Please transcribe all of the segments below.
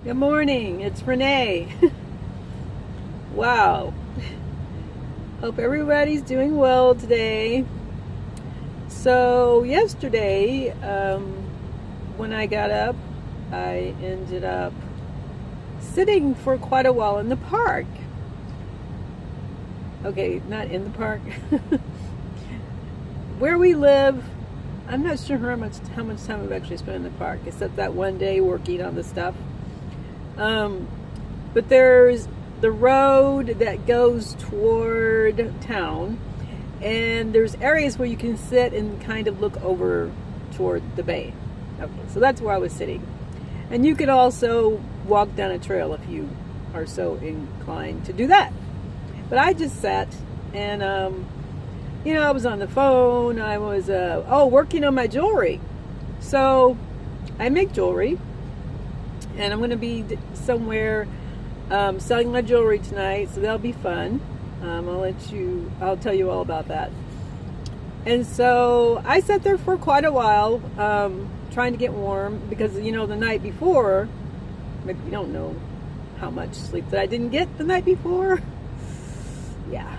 Good morning, it's Rene. Wow. Hope everybody's doing well today. So yesterday, when I got up, I ended up sitting for quite a while in the park. Okay, not in the park. Where we live, I'm not sure how much time I've actually spent in the park, except that one day working on the stuff. But there's the road that goes toward town, and there's areas where you can sit and kind of look over toward the bay. Okay, so that's where I was sitting. And you could also walk down a trail if you are so inclined to do that. But I just sat and, I was on the phone. I was, working on my jewelry. So I make jewelry, and I'm going to be somewhere selling my jewelry tonight, so that'll be fun. I'll tell you all about that. And so I sat there for quite a while, trying to get warm, because the night before, maybe you don't know how much sleep that I didn't get the night before. Yeah.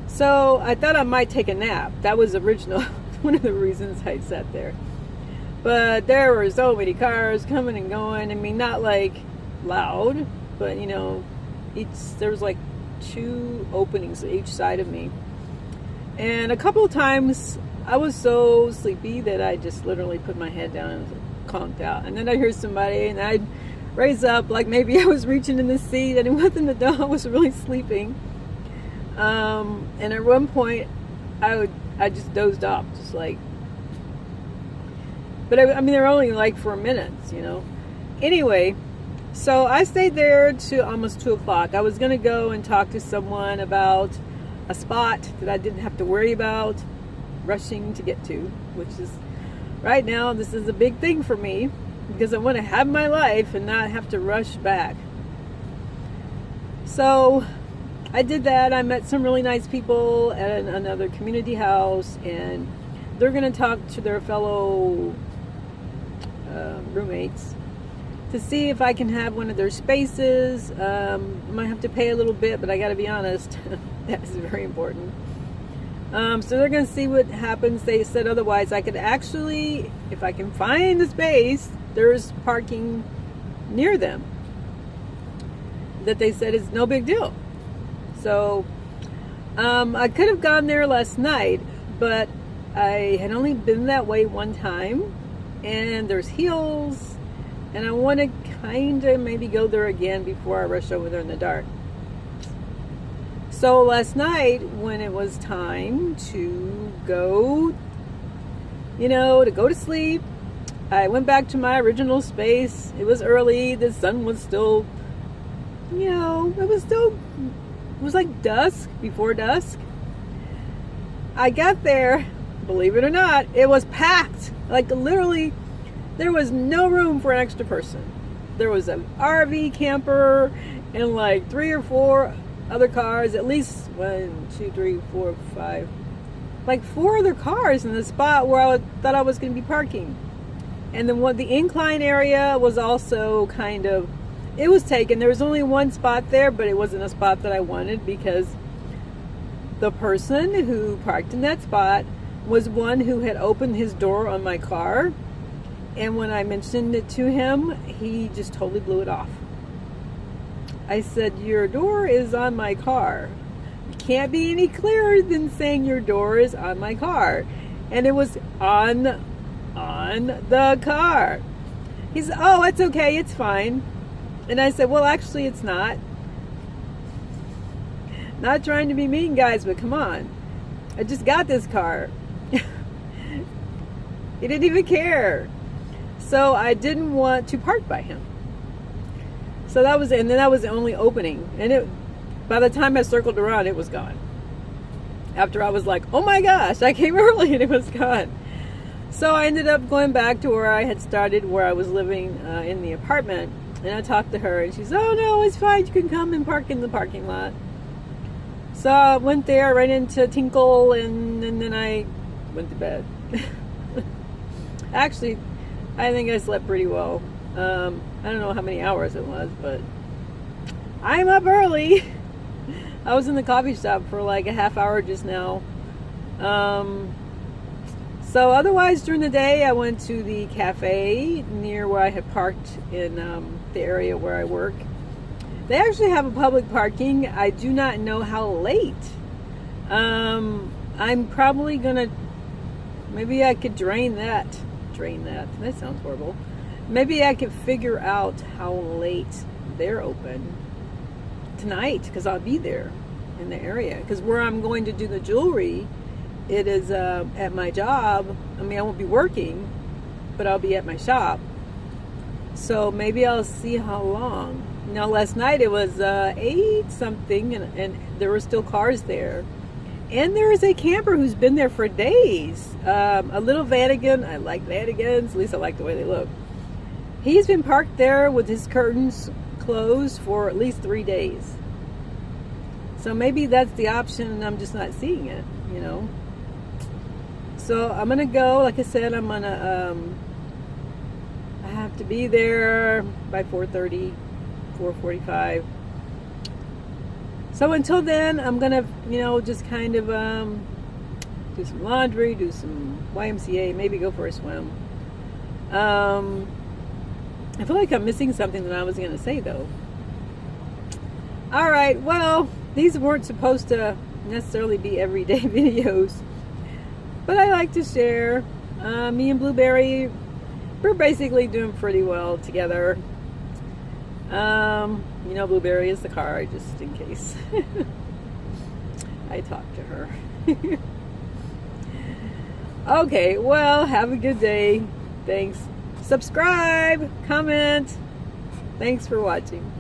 So I thought I might take a nap. That was one of the reasons I sat there. But there were so many cars coming and going. I mean, not like loud, but there was like 2 openings each side of me. And a couple of times I was so sleepy that I just literally put my head down and conked out. And then I heard somebody, and I'd raise up like maybe I was reaching in the seat, and it wasn't the dog. I was really sleeping. And at one point I just dozed off, just like. But they were only like for minutes, Anyway, so I stayed there to almost 2 o'clock. I was going to go and talk to someone about a spot that I didn't have to worry about rushing to get to, which is, right now, this is a big thing for me, because I want to have my life and not have to rush back. So I did that. I met some really nice people at another community house, and they're going to talk to their fellow roommates to see if I can have one of their spaces. Might have to pay a little bit, but I got to be honest, that's very important. So they're going to see what happens. They said otherwise I could actually, if I can find the space, there's parking near them that they said is no big deal. So I could have gone there last night, but I had only been that way one time, and there's hills, and I want to kind of maybe go there again before I rush over there in the dark. So last night, when it was time to go, to go to sleep, I went back to my original space. It was early. The sun was still, it was like dusk, before dusk. I got there, believe it or not, it was packed. Like literally, there was no room for an extra person. There was an RV camper and like 3 or 4 other cars, at least 1, 2, 3, 4, 5, like 4 other cars in the spot where I thought I was going to be parking. And then the incline area was also kind of, it was taken. There was only one spot there, but it wasn't a spot that I wanted, because the person who parked in that spot was one who had opened his door on my car. And when I mentioned it to him, he just totally blew it off. I said, your door is on my car. You can't be any clearer than saying your door is on my car. And it was on the car. He said, oh, it's okay, it's fine. And I said, well, actually, it's not. Not trying to be mean, guys, but come on. I just got this car. He didn't even care. So I didn't want to park by him. So that was the only opening. And by the time I circled around, it was gone. After I was like, oh my gosh, I came early and it was gone. So I ended up going back to where I had started, where I was living in the apartment. And I talked to her, and she said, oh no, it's fine. You can come and park in the parking lot. So I went there, ran into Tinkle, and then I went to bed. Actually, I think I slept pretty well. I don't know how many hours it was, but I'm up early. I was in the coffee shop for like a half hour just now. So otherwise during the day I went to the cafe near where I had parked in the area where I work. They actually have a public parking. I do not know how late. I'm probably gonna, maybe I could drain that. That sounds horrible. Maybe I could figure out how late they're open tonight, because I'll be there in the area. Because where I'm going to do the jewelry, it is at my job. I mean, I won't be working, but I'll be at my shop. So maybe I'll see how long. You know, last night it was 8 something, and there were still cars there. And there is a camper who's been there for days. A little Vatican. I like Vaticans. At least I like the way they look. He's been parked there with his curtains closed for at least 3 days. So maybe that's the option and I'm just not seeing it, you know. So I'm going to go. Like I said, I'm going to... I have to be there by 4:30, 4:45. So until then, I'm going to, you know, just kind of do some laundry, do some YMCA, maybe go for a swim. I feel like I'm missing something that I was going to say, though. All right, well, these weren't supposed to necessarily be everyday videos, but I like to share. Me and Blueberry, we're basically doing pretty well together. You know, Blueberry is the car, just in case I talk to her. Okay, well, have a good day. Thanks. Subscribe, comment. Thanks for watching.